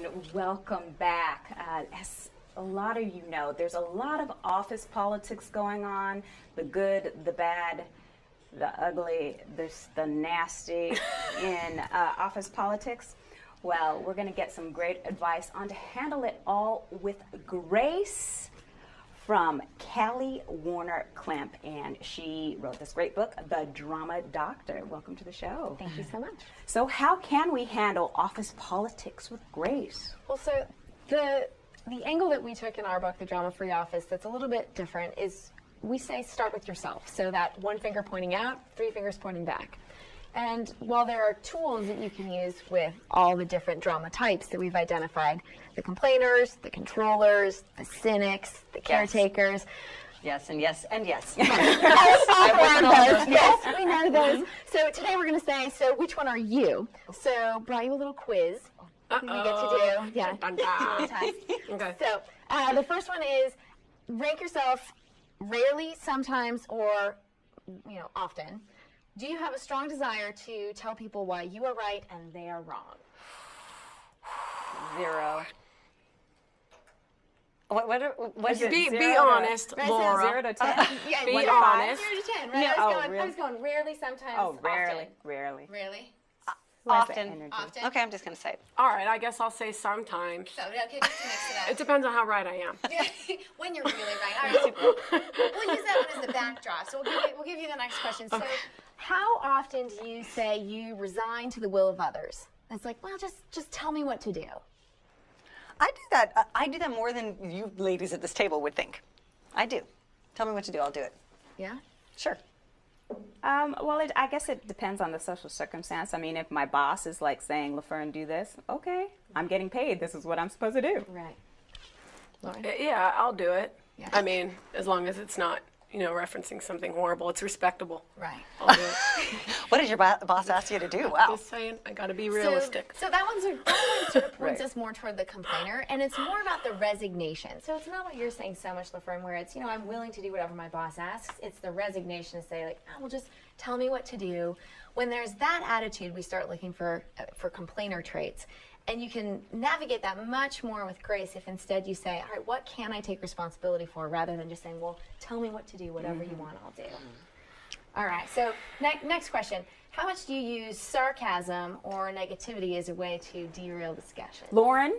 and welcome back. As a lot of you know, there's a lot of office politics going on, the good, the bad, the ugly, the nasty in office politics. Well, we're going to get some great advice on to handle it all with grace from Kaley Klemp, and she wrote this great book, The Drama Doctor. Welcome to the show. Thank you so much. So how can we handle office politics with grace? Well, so the angle that we took in our book, The Drama-Free Office, that's a little bit different is we say start with yourself. So that one finger pointing out, three fingers pointing back. And while there are tools that you can use with all the different drama types that we've identified, the complainers, the controllers, the cynics, the caretakers. Yes, and yes, and yes. Yes, we know those. So today we're going to say, so which one are you? So brought you a little quiz that we get to do. Yeah. Okay. So the first one is rank yourself rarely, sometimes, or often. Do you have a strong desire to tell people why you are right and they are wrong? 0. What is it? Be honest, Laura. 0 to 10. Yeah, Be 1 to 5. honest. 0 to 10, right? No, I was going rarely, sometimes, rarely, often. rarely. Rarely? Often. Often? Okay, I'm just going to say it. All right, I guess I'll say sometimes. So, okay, just to mix it up. It depends on how right I am. When you're really right. All right, super. We'll use that one as the backdrop. So we'll give you the next question. So how often do you say you resign to the will of others? It's like, well, just tell me what to do. I do that. I do that more than you ladies at this table would think. I do. Tell me what to do. I'll do it. Yeah? Sure. Well, I guess it depends on the social circumstance. I mean, if my boss is like saying, LaFern, do this, okay, I'm getting paid. This is what I'm supposed to do. Right. Yeah, I'll do it. Yeah. I mean, as long as it's not, referencing something horrible. It's respectable. Right. I'll do it. What did your boss ask you to do? Wow. Just saying, I got to be realistic. So that one sort of points us more toward the complainer, and it's more about the resignation. So it's not what you're saying so much, LaFern, where it's, I'm willing to do whatever my boss asks. It's the resignation to say, like, oh, well, just tell me what to do. When there's that attitude, we start looking for complainer traits. And you can navigate that much more with grace if instead you say, all right, what can I take responsibility for, rather than just saying, well, tell me what to do, whatever you want, I'll do. All right, so next question. How much do you use sarcasm or negativity as a way to derail discussion? Lauren?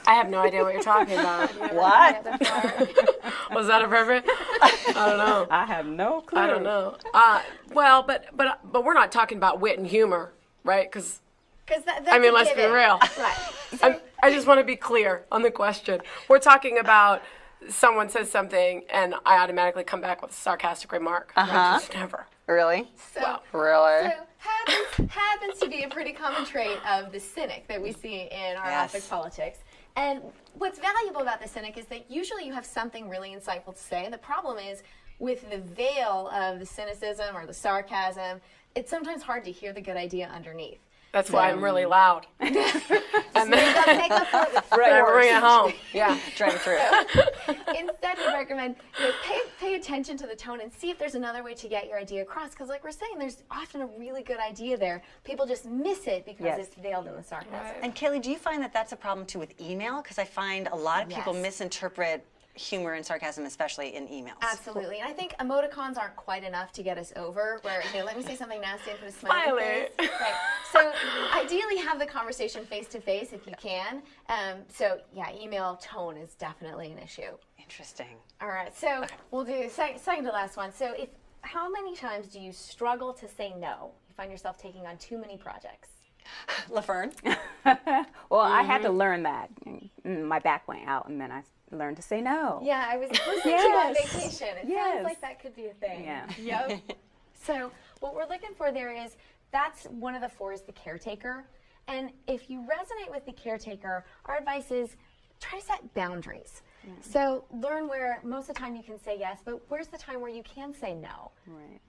I have no idea what you're talking about. What? Was that appropriate? I don't know. I have no clue. I don't know. Well, but we're not talking about wit and humor, right? Because let's be real. Right. I just want to be clear on the question. We're talking about someone says something and I automatically come back with a sarcastic remark. Just never. Really? So, Really? So happens to be a pretty common trait of the cynic that we see in our office politics. And what's valuable about the cynic is that usually you have something really insightful to say. The problem is with the veil of the cynicism or the sarcasm, it's sometimes hard to hear the good idea underneath. That's why I'm really loud. And then Make up for it with bring it home. Yeah. Drive it through. Instead, we recommend pay attention to the tone and see if there's another way to get your idea across. Because like we're saying, there's often a really good idea there. People just miss it because it's veiled in the sarcasm. Right. And Kaley, do you find that that's a problem too with email? Because I find a lot of people misinterpret humor and sarcasm, especially in emails. Absolutely. And I think emoticons aren't quite enough to get us over where, let me say something nasty and put a smiley face. Right. So ideally have the conversation face to face if you can. So yeah, email tone is definitely an issue. Interesting. All right. So we'll do second to last one. So how many times do you struggle to say no? You find yourself taking on too many projects? LaFern? Well, I had to learn that. My back went out, and then I learned to say no. Yeah, I was listening to you on vacation. It sounds like that could be a thing. Yeah. Yep. So what we're looking for there is, that's one of the 4 is the caretaker. And if you resonate with the caretaker, our advice is try to set boundaries. So learn where most of the time you can say yes, but where's the time where you can say no?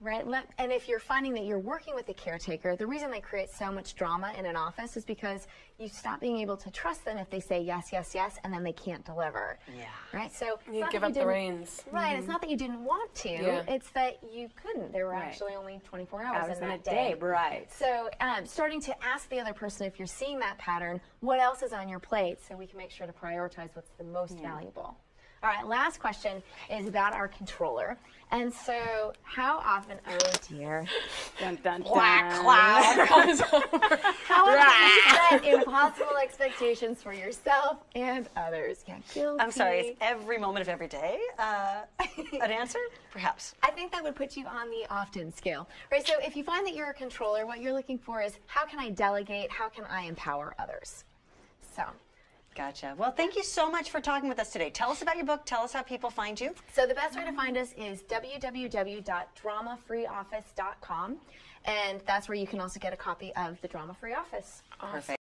Right. And if you're finding that you're working with a caretaker, the reason they create so much drama in an office is because you stop being able to trust them if they say yes, yes, yes, and then they can't deliver. Yeah. Right. So You give up the reins. Right. It's not that you didn't want to. Yeah. It's that you couldn't. There were actually only 24 hours in that day. Right. So starting to ask the other person if you're seeing that pattern, what else is on your plate, so we can make sure to prioritize what's the most valuable. All right, last question is about our controller. And so, how often, oh dear, Dun, dun, Black dun. cloud comes over. how often do you set impossible expectations for yourself and others? Yeah, guilty. I'm sorry, it's every moment of every day. An answer? Perhaps. I think that would put you on the often scale. Right, so if you find that you're a controller, what you're looking for is, how can I delegate? How can I empower others? So. Gotcha. Well, thank you so much for talking with us today. Tell us about your book. Tell us how people find you. So the best way to find us is www.dramafreeoffice.com, and that's where you can also get a copy of The Drama Free Office. Perfect.